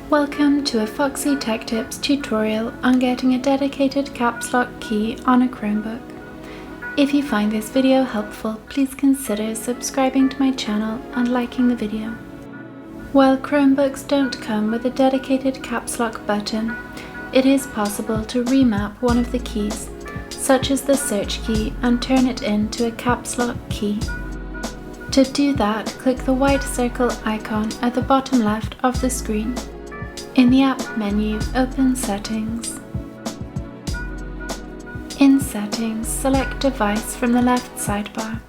Welcome to a Foxy Tech Tips tutorial on getting a dedicated caps lock key on a Chromebook. If you find this video helpful, please consider subscribing to my channel and liking the video. While Chromebooks don't come with a dedicated caps lock button, it is possible to remap one of the keys, such as the search key, and turn it into a caps lock key. To do that, click the white circle icon at the bottom left of the screen. In the app menu, open Settings. In Settings, select Device from the left sidebar.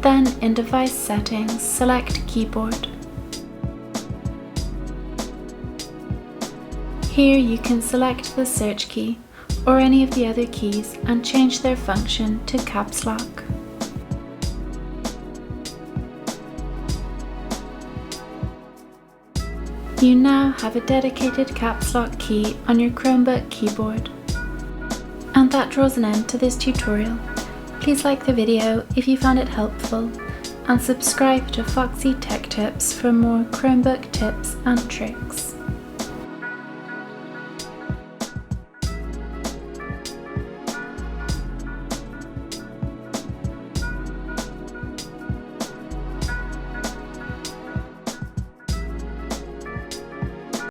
Then in Device Settings, select Keyboard. Here you can select the search key or any of the other keys and change their function to caps lock. You now have a dedicated caps lock key on your Chromebook keyboard. And that draws an end to this tutorial. Please like the video if you found it helpful, and subscribe to Foxy Tech Tips for more Chromebook tips and tricks.